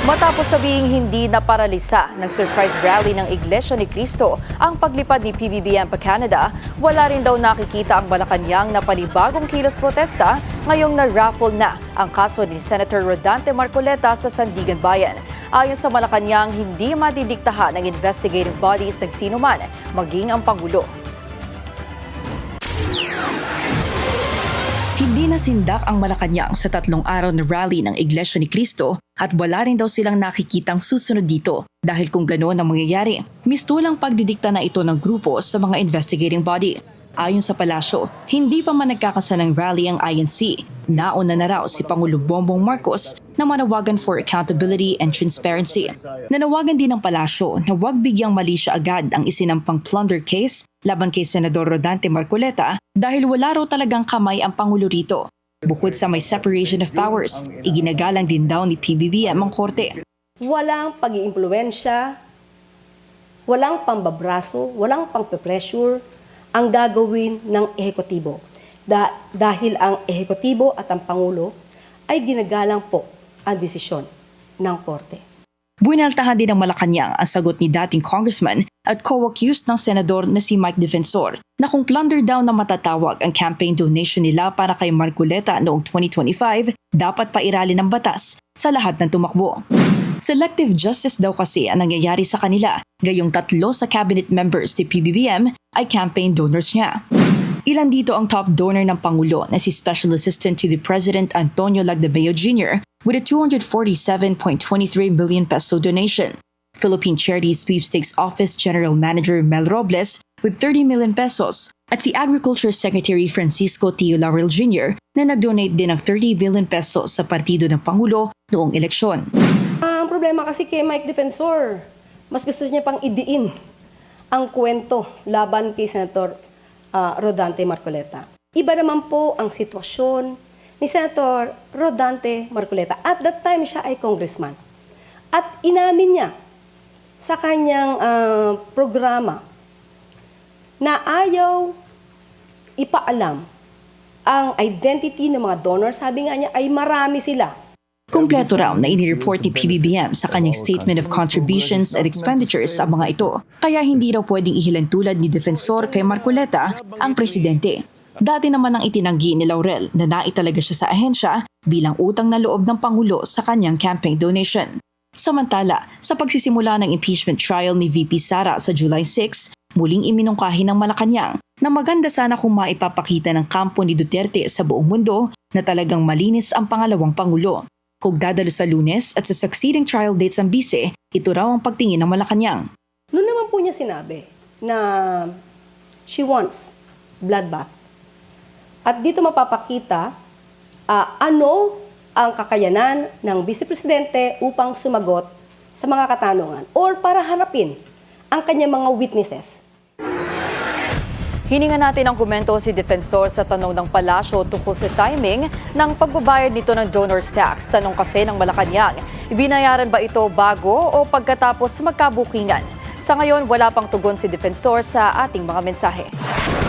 Matapos sabihing hindi na paralisa ng surprise rally ng Iglesia ni Cristo ang paglipad ni PBBM pa Canada, wala rin daw nakikita ang Malacanang na panibagong kilos protesta ngayong na-raffle na ang kaso ni Senator Rodante Marcoleta sa Sandigan Bayan. Ayon sa Malacanang, hindi madidiktahan ng investigative bodies ng sinuman, maging ang Pangulo. Hindi nasindak ang Malacanang sa 3 araw na rally ng Iglesia ni Cristo at wala rin daw silang nakikitang susunod dito dahil kung gano'n ang mangyayari, mistulang pagdidikta na ito ng grupo sa mga investigating body. Ayon sa palasyo, hindi pa man nagkakasanang rally ang INC. Nauna na raw si Pangulong Bongbong Marcos na manawagan for accountability and transparency. Nanawagan din ng palasyo na huwag bigyang mali siya agad ang isinampang plunder case laban kay Senador Rodante Marcoleta dahil wala raw talagang kamay ang Pangulo rito. Bukod sa may separation of powers, iginagalang din daw ni PBBM ang korte. Walang pag-iimpluwensya, walang pambabraso, walang pang-pressure ang gagawin ng ehekutibo. Dahil ang ehekutibo at ang Pangulo ay ginagalang po ang desisyon ng korte. Buinaltahan din ng Malacanang ang sagot ni dating congressman at co-accused ng senador na si Mike Defensor na kung plunder daw na matatawag ang campaign donation nila para kay Marcoleta noong 2025, dapat pairali ng batas sa lahat ng tumakbo. Selective justice daw kasi ang nangyayari sa kanila, gayong 3 sa cabinet members ni PBBM ay campaign donors niya. Ilan dito ang top donor ng Pangulo na si Special Assistant to the President Antonio Lagdameo Jr. with a 247.23 million peso donation. Philippine Charity Sweepstakes Office General Manager Mel Robles with 30 million pesos at si Agriculture Secretary Francisco Tio Laurel Jr. na nag-donate din ng 30 million pesos sa partido ng Pangulo noong eleksyon. Ang problema kasi kay Mike Defensor, mas gusto niya pang idiin ang kwento laban kay Senator Rodante Marcoleta. Iba naman po ang sitwasyon ni Senator Rodante Marcoleta. At that time, siya ay congressman. At inamin niya sa kanyang programa na ayaw ipaalam ang identity ng mga donors. Sabi nga niya ay marami sila. Kompleto raw na inireport ni PBBM sa kanyang Statement of Contributions and Expenditures sa mga ito. Kaya hindi raw pwedeng ihilan tulad ni Defensor kay Marcoleta ang presidente. Dati naman ang itinanggi ni Laurel na naitalaga siya sa ahensya bilang utang na loob ng Pangulo sa kanyang campaign donation. Samantala, sa pagsisimula ng impeachment trial ni VP Sara sa July 6, muling iminungkahi ng Malacanang na maganda sana kung maipapakita ng kampo ni Duterte sa buong mundo na talagang malinis ang pangalawang Pangulo. Kung dadalo sa Lunes at sa succeeding trial dates ang bise, ito raw ang pagtingin ng Malacanang. Noon naman po niya sinabi na she wants bloodbath. At dito mapapakita ano ang kakayanan ng Vice Presidente upang sumagot sa mga katanungan or para harapin ang kanyang mga witnesses. Hininga natin ang komento si Defensor sa tanong ng palasyo tungkol sa timing ng pagbabayad nito ng donor's tax. Tanong kasi ng Malacanang, binayaran ba ito bago o pagkatapos magkabukingan? Sa ngayon, wala pang tugon si Defensor sa ating mga mensahe.